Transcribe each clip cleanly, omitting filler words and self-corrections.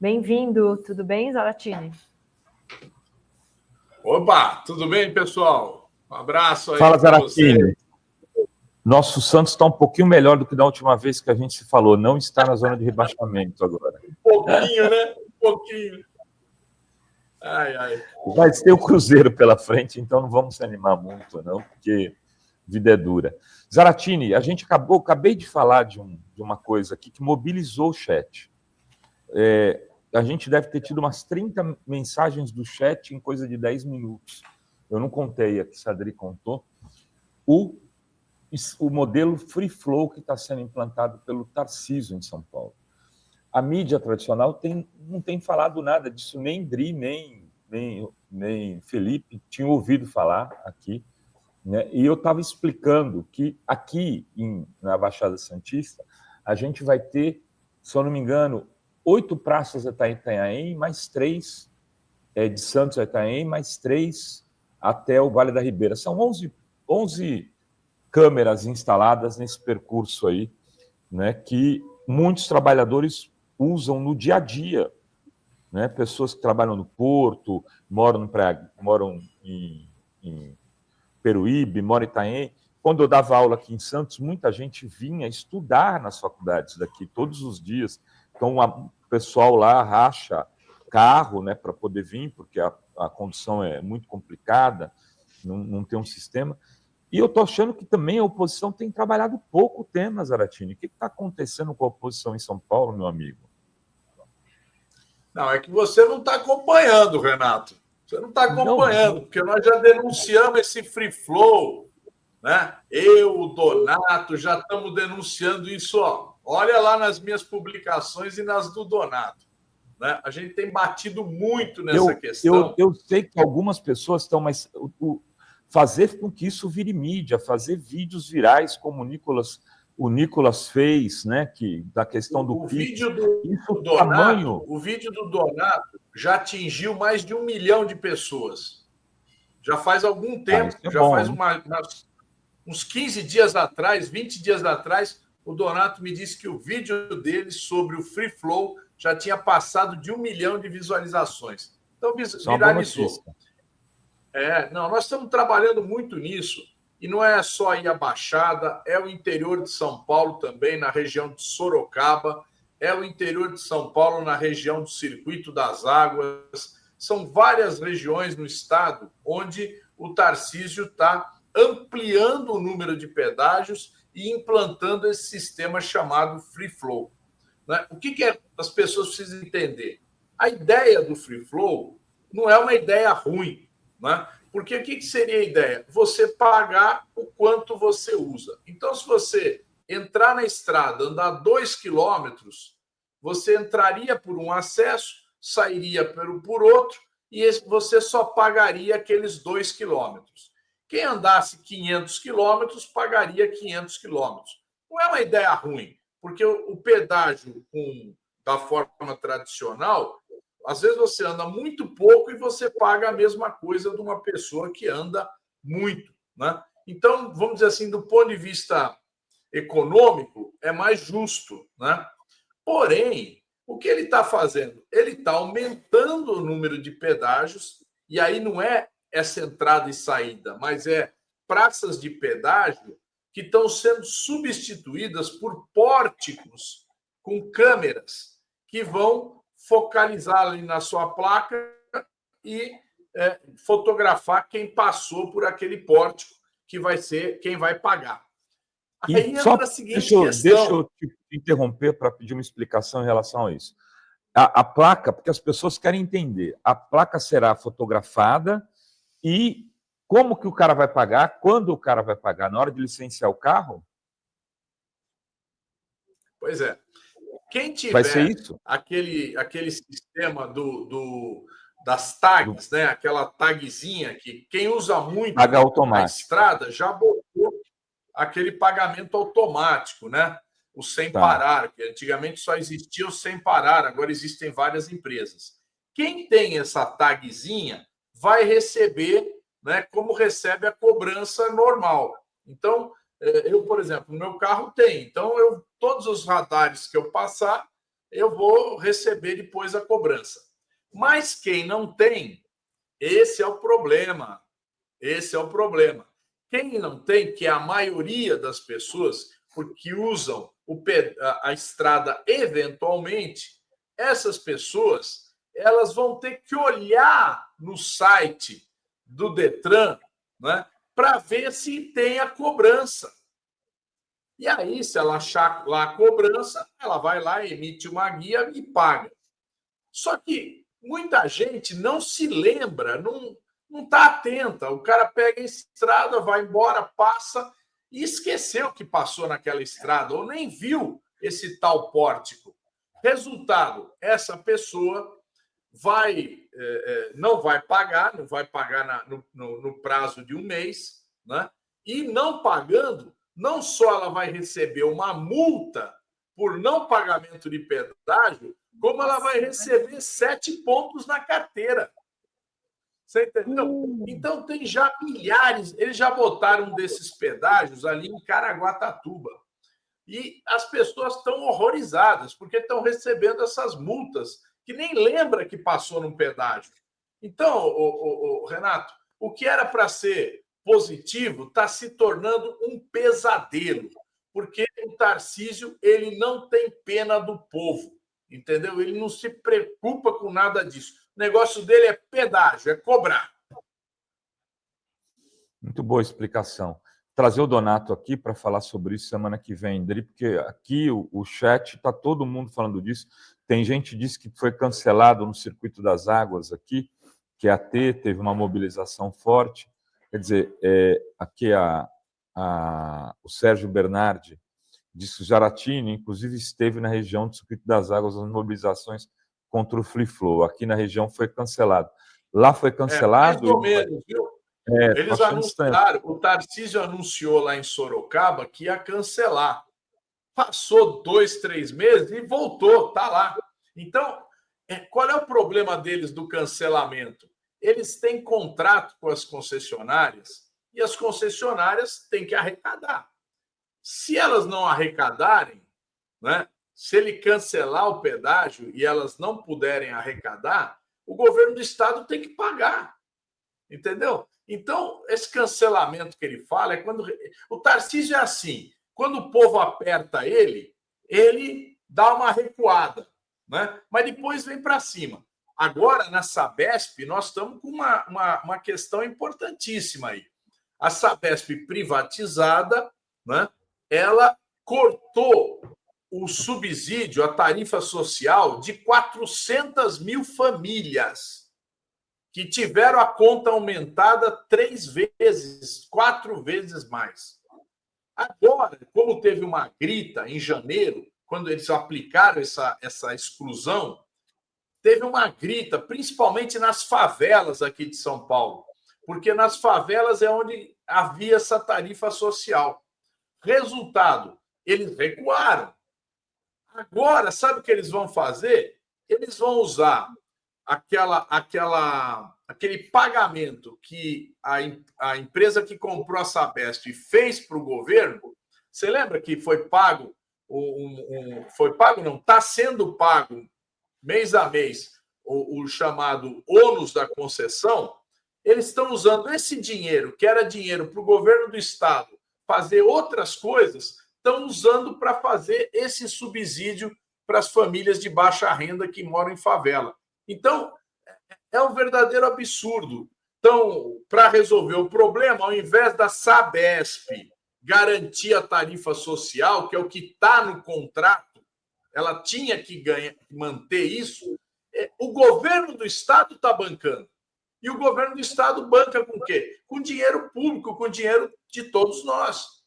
Bem-vindo, tudo bem, Zaratini? Opa, tudo bem, pessoal? Um abraço aí. Fala, Zaratini. Nosso Santos está um pouquinho melhor do que da última vez que a gente se falou. Não está na zona de rebaixamento agora. Um pouquinho, né? Um pouquinho. Ai. Vai ter o Cruzeiro pela frente, então não vamos se animar muito, não, porque vida é dura. Zaratini, acabei de falar de uma coisa aqui que mobilizou o chat. A gente deve ter tido umas 30 mensagens do chat em coisa de 10 minutos. Eu não contei aqui, se a Adri contou. O modelo Free Flow que está sendo implantado pelo Tarcísio em São Paulo. A mídia tradicional não tem falado nada disso, nem Dri, nem Felipe tinham ouvido falar aqui, né? E eu estava explicando que aqui na Baixada Santista a gente vai ter, se eu não me engano, 8 praças até Itanhaém, mais 3 de Santos a Itanhaém, mais 3 até o Vale da Ribeira. São 11 câmeras instaladas nesse percurso aí, né, que muitos trabalhadores usam no dia a dia, né? Pessoas que trabalham no Porto, moram em Peruíbe, moram em Itanhaém. Quando eu dava aula aqui em Santos, muita gente vinha estudar nas faculdades daqui todos os dias. Então, o pessoal lá racha carro, né, para poder vir, porque a condução é muito complicada, não tem um sistema. E eu estou achando que também a oposição tem trabalhado pouco o tema, Zaratini. O que está acontecendo com a oposição em São Paulo, meu amigo? Não, é que você não está acompanhando, Renato. Você não está acompanhando, porque nós já denunciamos esse free flow, né? Eu, o Donato, já estamos denunciando isso, ó. Olha lá nas minhas publicações e nas do Donato, né? A gente tem batido muito nessa questão. Eu sei que algumas pessoas estão, mas fazer com que isso vire mídia, fazer vídeos virais, como o Nicolas fez, né? Da questão do vídeo do Donato, o vídeo do Donato já atingiu mais de 1 milhão de pessoas. Já faz algum tempo, faz uns 15 dias atrás, 20 dias atrás, o Donato me disse que o vídeo dele sobre o Free Flow já tinha passado de 1 milhão de visualizações. Então, viralizou. Nós estamos trabalhando muito nisso. E não é só ir à Baixada, é o interior de São Paulo também, na região de Sorocaba, é o interior de São Paulo, na região do Circuito das Águas. São várias regiões no estado onde o Tarcísio está ampliando o número de pedágios e implantando esse sistema chamado Free Flow. Né? O que as pessoas precisam entender? A ideia do Free Flow não é uma ideia ruim, né? Porque o que seria a ideia? Você pagar o quanto você usa. Então, se você entrar na estrada, andar 2 quilômetros, você entraria por um acesso, sairia por outro, e você só pagaria aqueles 2 quilômetros. Quem andasse 500 quilômetros, pagaria 500 quilômetros. Não é uma ideia ruim, porque o pedágio da forma tradicional, às vezes você anda muito pouco e você paga a mesma coisa de uma pessoa que anda muito, né? Então, vamos dizer assim, do ponto de vista econômico, é mais justo, né? Porém, o que ele está fazendo? Ele está aumentando o número de pedágios, e aí não é essa entrada e saída, mas é praças de pedágio que estão sendo substituídas por pórticos com câmeras que vão focalizar ali na sua placa e fotografar quem passou por aquele pórtico, que vai ser quem vai pagar. Aí entra a seguinte questão. Deixa eu te interromper para pedir uma explicação em relação a isso. A placa, porque as pessoas querem entender, a placa será fotografada e como que o cara vai pagar, quando o cara vai pagar, na hora de licenciar o carro? Pois é. Quem tiver aquele sistema das tags, né? Aquela tagzinha que quem usa muito na estrada já botou aquele pagamento automático, né? O sem parar, que antigamente só existia o sem parar, agora existem várias empresas. Quem tem essa tagzinha vai receber, né, como recebe a cobrança normal. Então, eu, por exemplo, no meu carro tem. Então, todos os radares que eu passar, eu vou receber depois a cobrança. Mas quem não tem, esse é o problema. Esse é o problema. Quem não tem, que é a maioria das pessoas, porque usam a estrada eventualmente, essas pessoas elas vão ter que olhar no site do Detran, né, para ver se tem a cobrança. E aí, se ela achar lá a cobrança, ela vai lá, emite uma guia e paga. Só que muita gente não se lembra, não está atenta. O cara pega a estrada, vai embora, passa e esqueceu que passou naquela estrada ou nem viu esse tal pórtico. Resultado, essa pessoa não vai pagar no prazo de um mês, né? E não pagando, não só ela vai receber uma multa por não pagamento de pedágio, como ela vai receber 7 pontos na carteira. Você entendeu? Então, tem já milhares, eles já botaram um desses pedágios ali em Caraguatatuba. E as pessoas estão horrorizadas, porque estão recebendo essas multas, que nem lembra que passou num pedágio. Então, Renato, o que era para ser positivo está se tornando um pesadelo, porque o Tarcísio ele não tem pena do povo, entendeu? Ele não se preocupa com nada disso. O negócio dele é pedágio, é cobrar. Muito boa explicação. Trazer o Donato aqui para falar sobre isso semana que vem, Dri, porque aqui o chat está todo mundo falando disso. Tem gente que disse que foi cancelado no Circuito das Águas aqui, que a T teve uma mobilização forte. Quer dizer, aqui o Sérgio Bernardi disse que o Zaratini, inclusive, esteve na região do Circuito das Águas nas mobilizações contra o Free Flow. Aqui na região foi cancelado. Lá foi cancelado. Mais ou menos, viu? Eles anunciaram, o Tarcísio anunciou lá em Sorocaba que ia cancelar. Passou 2, 3 meses e voltou, tá lá. Então, qual é o problema deles do cancelamento? Eles têm contrato com as concessionárias e as concessionárias têm que arrecadar. Se elas não arrecadarem, né, se ele cancelar o pedágio e elas não puderem arrecadar, o governo do estado tem que pagar. Entendeu? Então, esse cancelamento que ele fala é quando... O Tarcísio é assim, quando o povo aperta ele dá uma recuada, né? Mas depois vem para cima. Agora, na Sabesp, nós estamos com uma questão importantíssima aí. A Sabesp privatizada, né? Ela cortou o subsídio, a tarifa social de 400 mil famílias que tiveram a conta aumentada 3 vezes, 4 vezes mais. Agora, como teve uma grita em janeiro, quando eles aplicaram essa exclusão, teve uma grita, principalmente nas favelas aqui de São Paulo, porque nas favelas é onde havia essa tarifa social. Resultado, eles recuaram. Agora, sabe o que eles vão fazer? Eles vão usar aquele pagamento que a empresa que comprou a Sabesp fez para o governo. Você lembra que foi pago? Foi pago, não, está sendo pago mês a mês o chamado ônus da concessão. Eles estão usando esse dinheiro, que era dinheiro para o governo do estado fazer outras coisas, estão usando para fazer esse subsídio para as famílias de baixa renda que moram em favela. Então, é um verdadeiro absurdo. Então, para resolver o problema, ao invés da Sabesp garantir a tarifa social, que é o que está no contrato, ela tinha que manter isso, o governo do estado está bancando. E o governo do estado banca com o quê? Com dinheiro público, com dinheiro de todos nós,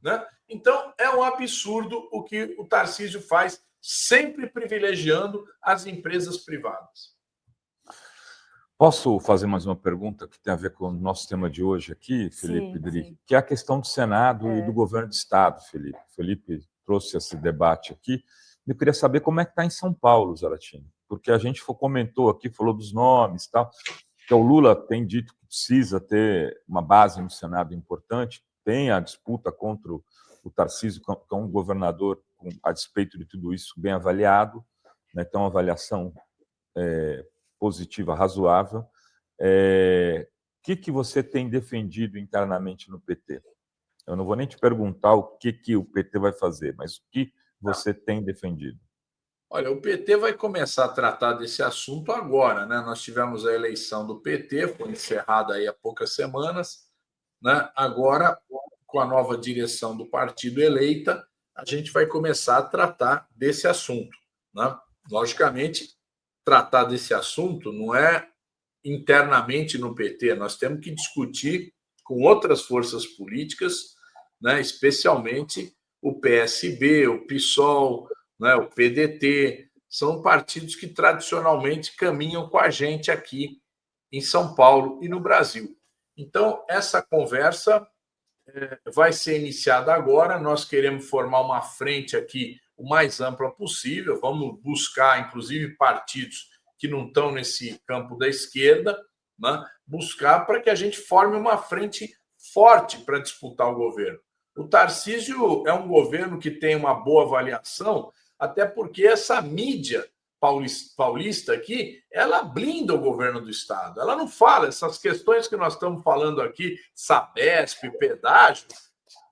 né? Então, é um absurdo o que o Tarcísio faz, sempre privilegiando as empresas privadas. Posso fazer mais uma pergunta que tem a ver com o nosso tema de hoje aqui, Felipe Dri, que é a questão do Senado e do governo de Estado, Felipe. Felipe trouxe esse debate aqui. Eu queria saber como é que está em São Paulo, Zaratini, porque a gente comentou aqui, falou dos nomes e tal, que o Lula tem dito que precisa ter uma base no Senado importante, tem a disputa contra o Tarcísio, que é um governador, a despeito de tudo isso, bem avaliado, né? Então, uma avaliação positiva, razoável. O que você tem defendido internamente no PT? Eu não vou nem te perguntar o que o PT vai fazer, mas o que você tem defendido? Olha, o PT vai começar a tratar desse assunto agora, né? Nós tivemos a eleição do PT, foi encerrada aí há poucas semanas, né? Agora, com a nova direção do partido eleita, a gente vai começar a tratar desse assunto, né? Logicamente, tratar desse assunto não é internamente no PT, nós temos que discutir com outras forças políticas, né? Especialmente o PSB, o PSOL, né, o PDT, são partidos que tradicionalmente caminham com a gente aqui em São Paulo e no Brasil. Então, essa conversa vai ser iniciada agora. Nós queremos formar uma frente aqui o mais ampla possível. Vamos buscar, inclusive, partidos que não estão nesse campo da esquerda, né, buscar para que a gente forme uma frente forte para disputar o governo. O Tarcísio é um governo que tem uma boa avaliação, até porque essa mídia paulista aqui, ela blinda o governo do Estado. Ela não fala essas questões que nós estamos falando aqui, Sabesp, pedágio,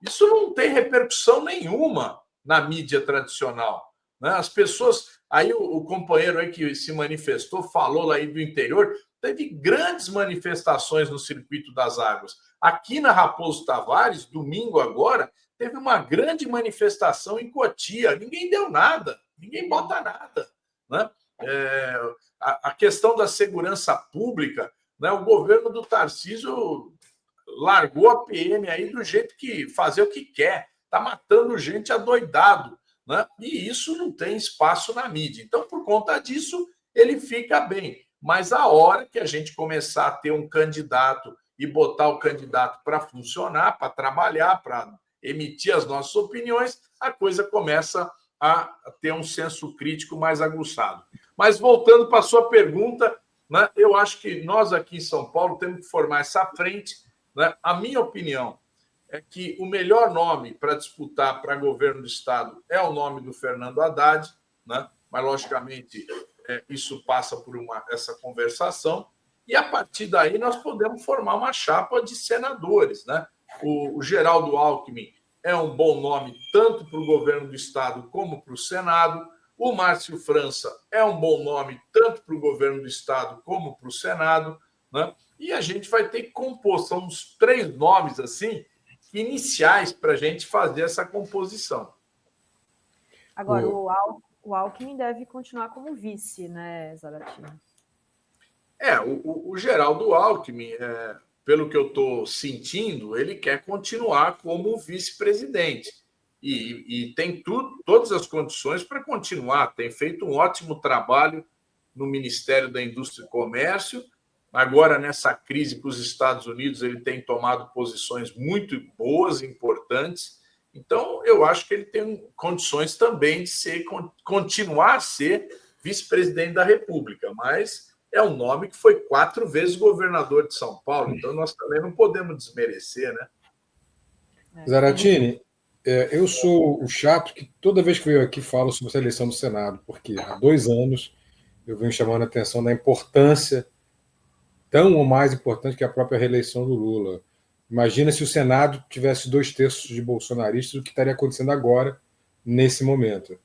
isso não tem repercussão nenhuma na mídia tradicional, né? As pessoas... Aí o companheiro aí que se manifestou, falou lá aí do interior, teve grandes manifestações no Circuito das Águas. Aqui na Raposo Tavares, domingo agora, teve uma grande manifestação em Cotia. Ninguém deu nada, ninguém bota nada, né? A questão da segurança pública, né? O governo do Tarcísio largou a PM aí do jeito que fazer o que quer, está matando gente adoidado, né? E isso não tem espaço na mídia. Então, por conta disso, ele fica bem. Mas a hora que a gente começar a ter um candidato e botar o candidato para funcionar, para trabalhar, para emitir as nossas opiniões, a coisa começa a ter um senso crítico mais aguçado. Mas voltando para a sua pergunta, né, eu acho que nós aqui em São Paulo temos que formar essa frente, né? A minha opinião é que o melhor nome para disputar para governo do Estado é o nome do Fernando Haddad, né? Mas, logicamente, isso passa por essa conversação, e a partir daí nós podemos formar uma chapa de senadores, né? O Geraldo Alckmin é um bom nome tanto para o governo do Estado como para o Senado. O Márcio França é um bom nome tanto para o governo do Estado como para o Senado, né? E a gente vai ter que compor, são uns 3 nomes assim, iniciais para a gente fazer essa composição. Agora, o Alckmin deve continuar como vice, né, Zaratini? O Geraldo Alckmin, pelo que eu estou sentindo, ele quer continuar como vice-presidente. E tem todas as condições para continuar. Tem feito um ótimo trabalho no Ministério da Indústria e Comércio. Agora, nessa crise com os Estados Unidos, ele tem tomado posições muito boas, importantes. Então, eu acho que ele tem condições também de continuar a ser vice-presidente da República, mas é um nome que foi 4 vezes governador de São Paulo, então nós também não podemos desmerecer, né? Zaratini, eu sou o chato que toda vez que venho aqui falo sobre essa eleição do Senado, porque há 2 anos eu venho chamando a atenção da importância, tão ou mais importante que a própria reeleição do Lula. Imagina se o Senado tivesse 2/3 de bolsonaristas, o que estaria acontecendo agora, nesse momento.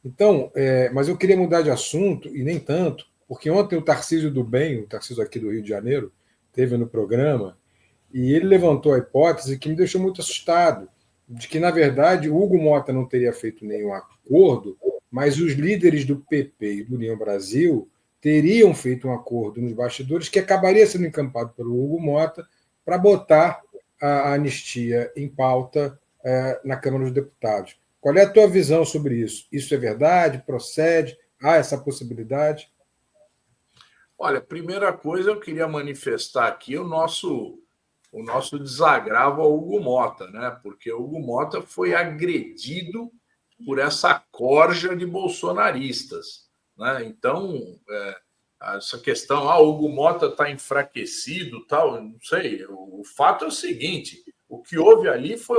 Então, mas eu queria mudar de assunto, e nem tanto, porque ontem o Tarcísio do Bem, o Tarcísio aqui do Rio de Janeiro, esteve no programa, e ele levantou a hipótese que me deixou muito assustado, de que, na verdade, o Hugo Mota não teria feito nenhum acordo, mas os líderes do PP e do União Brasil teriam feito um acordo nos bastidores que acabaria sendo encampado pelo Hugo Mota para botar a anistia em pauta na Câmara dos Deputados. Qual é a tua visão sobre isso? Isso é verdade? Procede? Há essa possibilidade? Olha, primeira coisa, eu queria manifestar aqui o nosso desagravo ao Hugo Mota, né? Porque o Hugo Mota foi agredido por essa corja de bolsonaristas, né? Então, essa questão, o Hugo Mota está enfraquecido, tal, não sei. O fato é o seguinte: o que houve ali foi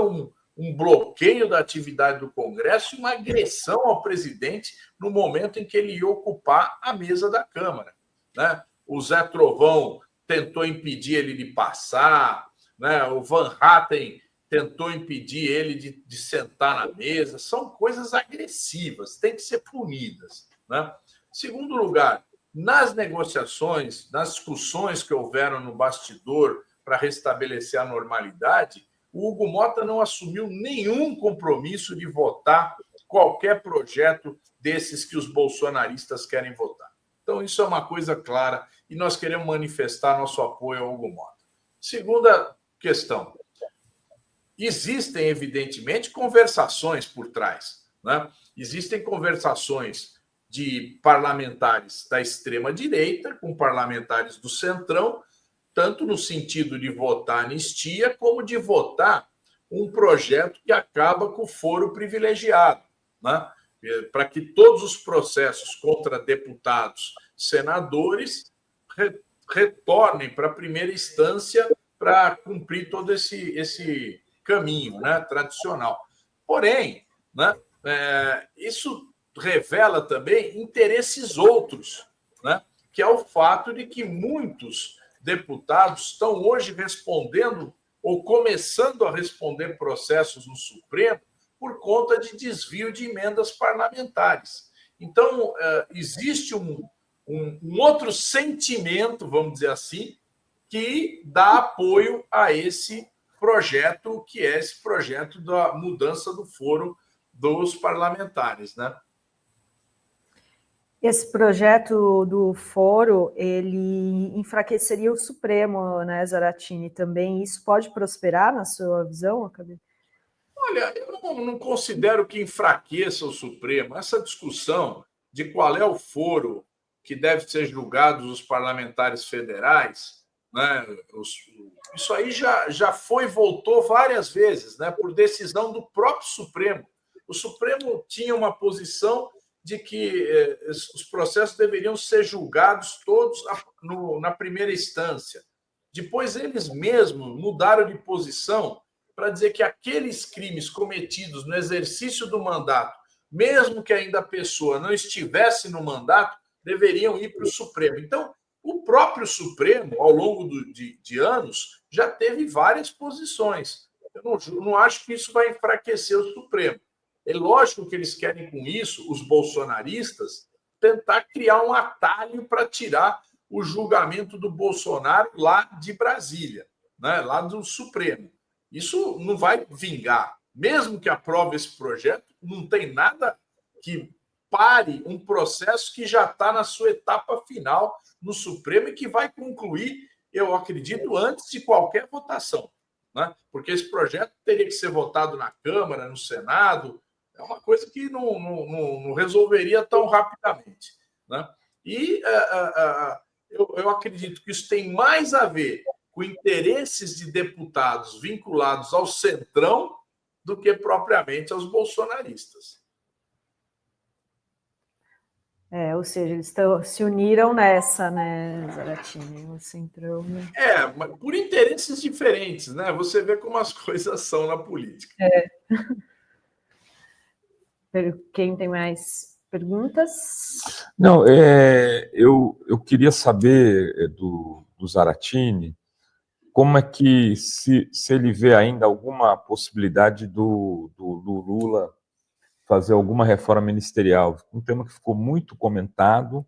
um bloqueio da atividade do Congresso e uma agressão ao presidente no momento em que ele ia ocupar a mesa da Câmara, né? O Zé Trovão tentou impedir ele de passar, né? O Van Hatten tentou impedir ele de sentar na mesa. São coisas agressivas, têm que ser punidas, né? Segundo lugar, nas negociações, nas discussões que houveram no bastidor para restabelecer a normalidade, o Hugo Mota não assumiu nenhum compromisso de votar qualquer projeto desses que os bolsonaristas querem votar. Então, isso é uma coisa clara e nós queremos manifestar nosso apoio ao Hugo Mota. Segunda questão. Existem, evidentemente, conversações por trás, né? Existem conversações de parlamentares da extrema-direita com parlamentares do centrão, tanto no sentido de votar anistia, como de votar um projeto que acaba com o foro privilegiado, né? Para que todos os processos contra deputados, senadores, retornem para a primeira instância para cumprir todo esse caminho, né, tradicional. Porém, né, isso revela também interesses outros, né, que é o fato de que muitos deputados estão hoje respondendo ou começando a responder processos no Supremo por conta de desvio de emendas parlamentares. Então, existe um outro sentimento, vamos dizer assim, que dá apoio a esse projeto, que é esse projeto da mudança do foro dos parlamentares, né? Esse projeto do foro, ele enfraqueceria o Supremo, né, Zaratini? Também isso pode prosperar na sua visão, Acabei? Olha, eu não considero que enfraqueça o Supremo. Essa discussão de qual é o foro que deve ser julgado os parlamentares federais, né? Isso aí já foi e voltou várias vezes, né? Por decisão do próprio Supremo. O Supremo tinha uma posição de que os processos deveriam ser julgados todos na primeira instância. Depois eles mesmos mudaram de posição para dizer que aqueles crimes cometidos no exercício do mandato, mesmo que ainda a pessoa não estivesse no mandato, deveriam ir para o Supremo. Então, o próprio Supremo, ao longo de anos, já teve várias posições. Eu não acho que isso vai enfraquecer o Supremo. É lógico que eles querem, com isso, os bolsonaristas, tentar criar um atalho para tirar o julgamento do Bolsonaro lá de Brasília, né? Lá do Supremo. Isso não vai vingar. Mesmo que aprove esse projeto, não tem nada que pare um processo que já está na sua etapa final no Supremo e que vai concluir, eu acredito, antes de qualquer votação, né? Porque esse projeto teria que ser votado na Câmara, no Senado, é uma coisa que não resolveria tão rapidamente, né? E eu acredito que isso tem mais a ver com interesses de deputados vinculados ao centrão do que propriamente aos bolsonaristas. Ou seja, eles se uniram nessa, né, Zaratini? O centrão. Né? Mas por interesses diferentes, né? Você vê como as coisas são na política. Quem tem mais perguntas? Não, eu queria saber do Zaratini como é que se ele vê ainda alguma possibilidade do Lula fazer alguma reforma ministerial, um tema que ficou muito comentado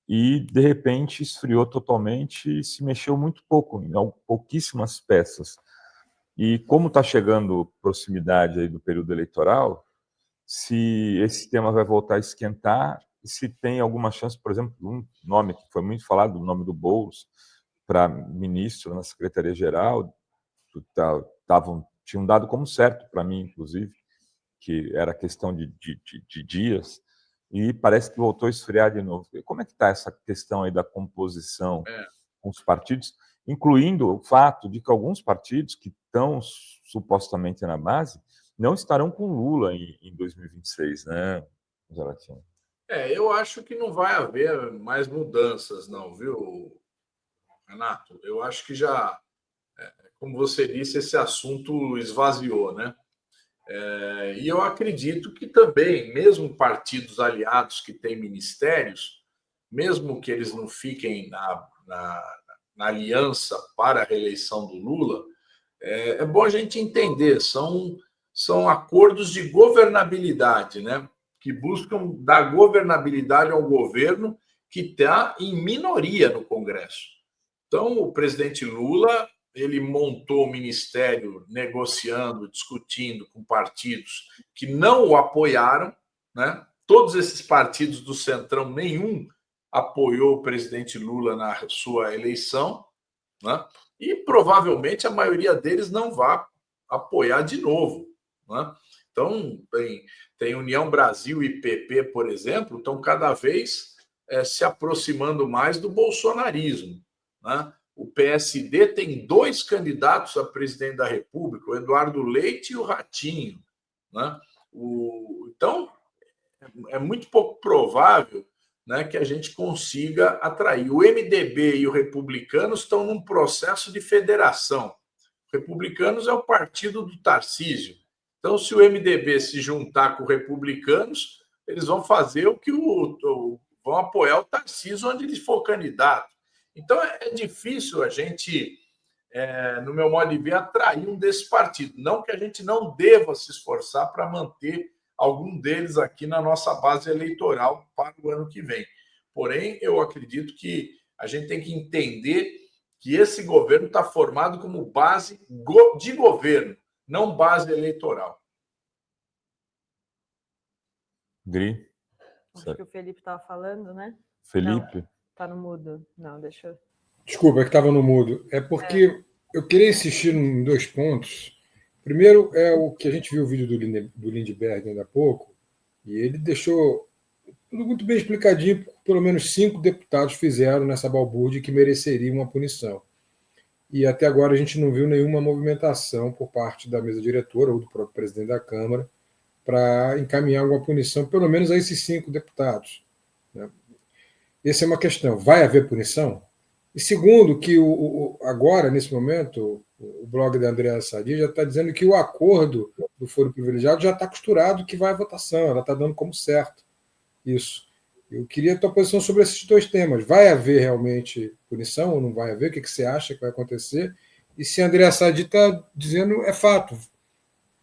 e, de repente, esfriou totalmente e se mexeu muito pouco, em pouquíssimas peças. E como está chegando proximidade aí do período eleitoral, se esse tema vai voltar a esquentar e se tem alguma chance, por exemplo, um nome que foi muito falado, o nome do Boulos, para ministro na Secretaria-Geral, tinham dado como certo para mim, inclusive, que era questão de dias, e parece que voltou a esfriar de novo. Como é que está essa questão aí da composição com os partidos, incluindo o fato de que alguns partidos que estão supostamente na base não estarão com Lula em 2026, né, Zaratini? Eu acho que não vai haver mais mudanças, não, viu, Renato? Eu acho que já, como você disse, esse assunto esvaziou, né? E eu acredito que também, mesmo partidos aliados que têm ministérios, mesmo que eles não fiquem na aliança para a reeleição do Lula, é bom a gente entender, são acordos de governabilidade, né? Que buscam dar governabilidade ao governo que está em minoria no Congresso. Então, o presidente Lula, ele montou o ministério negociando, discutindo com partidos que não o apoiaram, né? Todos esses partidos do Centrão, nenhum apoiou o presidente Lula na sua eleição, né? E provavelmente a maioria deles não vai apoiar de novo, né? Então, tem União Brasil e PP, por exemplo, estão cada vez se aproximando mais do bolsonarismo, né? O PSD tem 2 candidatos a presidente da República, o Eduardo Leite e o Ratinho, né? Então, é muito pouco provável, né, que a gente consiga atrair. O MDB e o Republicanos estão num processo de federação. O Republicanos é o partido do Tarcísio. Então, se o MDB se juntar com o Republicanos, eles vão fazer vão apoiar o Tarcísio onde ele for candidato. Então, é difícil a gente, no meu modo de ver, atrair um desses partidos. Não que a gente não deva se esforçar para manter algum deles aqui na nossa base eleitoral para o ano que vem. Porém, eu acredito que a gente tem que entender que esse governo está formado como base de governo, não base eleitoral. Gri? Acho que o Felipe estava falando, né? Felipe? Está no mudo. Não, deixa eu... Desculpa, é que estava no mudo. É porque eu queria insistir em 2 pontos. Primeiro é o que a gente viu o vídeo do Lindbergh ainda há pouco, e ele deixou tudo muito bem explicadinho, pelo menos 5 deputados fizeram nessa balbúrdia que mereceriam uma punição. E até agora a gente não viu nenhuma movimentação por parte da mesa diretora ou do próprio presidente da Câmara para encaminhar alguma punição, pelo menos a esses 5 deputados, né? Essa é uma questão. Vai haver punição? E segundo, que agora, nesse momento, o blog da Andréa Sadi já está dizendo que o acordo do foro privilegiado já está costurado, que vai à votação, ela está dando como certo isso. Eu queria a tua posição sobre esses 2 temas. Vai haver realmente punição ou não vai haver? O que você acha que vai acontecer? E se a Andréa Sadi está dizendo, é fato,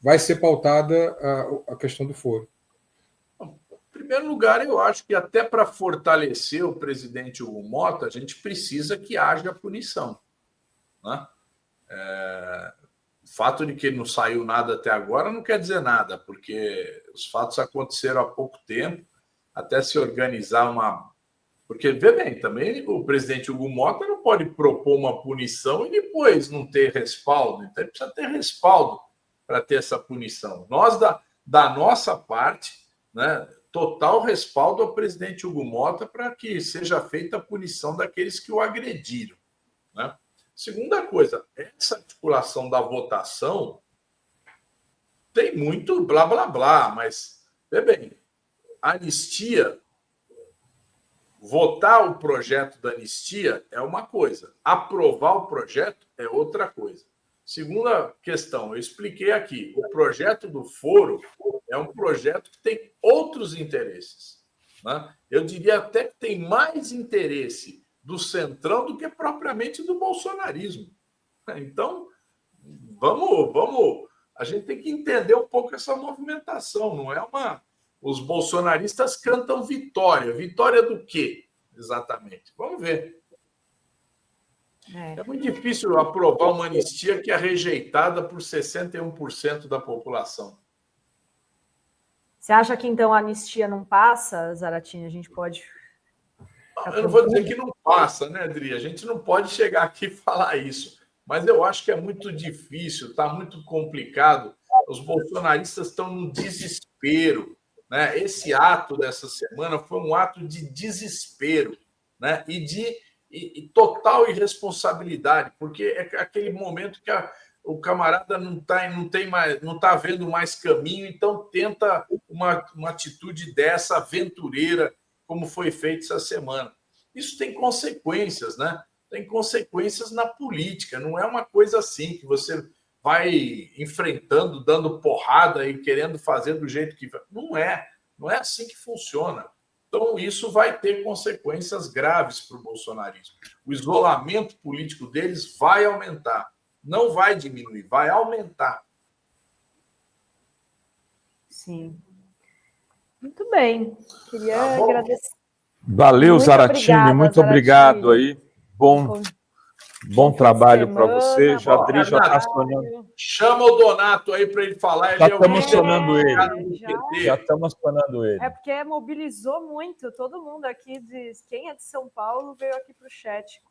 vai ser pautada a questão do foro. Em primeiro lugar, eu acho que até para fortalecer o presidente Hugo Motta, a gente precisa que haja punição, né? O fato de que não saiu nada até agora não quer dizer nada, porque os fatos aconteceram há pouco tempo, até se organizar Porque, vê bem, também o presidente Hugo Motta não pode propor uma punição e depois não ter respaldo. Então, ele precisa ter respaldo para ter essa punição. Nós, da nossa parte, né, total respaldo ao presidente Hugo Motta para que seja feita a punição daqueles que o agrediram, né? Segunda coisa, essa articulação da votação tem muito blá, blá, blá, mas, vê bem, a anistia, votar o projeto da anistia é uma coisa, aprovar o projeto é outra coisa. Segunda questão, eu expliquei aqui, o projeto do foro é um projeto que tem outros interesses, né? Eu diria até que tem mais interesse do Centrão do que propriamente do bolsonarismo. Então, vamos, a gente tem que entender um pouco essa movimentação, não é uma... Os bolsonaristas cantam vitória. Vitória do quê, exatamente? Vamos ver. É muito difícil aprovar uma anistia que é rejeitada por 61% da população. Você acha que, então, a anistia não passa, Zaratini? A gente pode... Eu não vou dizer que não passa, né, Adri? A gente não pode chegar aqui e falar isso. Mas eu acho que é muito difícil, está muito complicado. Os bolsonaristas estão no desespero, né? Esse ato dessa semana foi um ato de desespero, né? E total irresponsabilidade, porque é aquele momento que o camarada não está vendo mais caminho, então tenta uma atitude dessa aventureira, como foi feito essa semana. Isso tem consequências, né? Tem consequências na política, não é uma coisa assim que você vai enfrentando, dando porrada e querendo fazer do jeito que... Não é assim que funciona. Então, isso vai ter consequências graves para o bolsonarismo. O isolamento político deles vai aumentar. Não vai diminuir, vai aumentar. Sim. Muito bem. Queria agradecer. Valeu, Zaratini. Muito obrigado aí. Bom trabalho para você. Jadri já está sonhando. Chama o Donato aí para ele falar. Já estamos sonando ele. Já estamos sonando ele. É porque mobilizou muito. Todo mundo aqui, quem é de São Paulo, veio aqui para o chat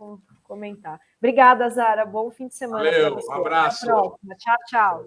comentar. Obrigada, Zara. Bom fim de semana. Valeu, um abraço. Até a próxima. Tchau, tchau.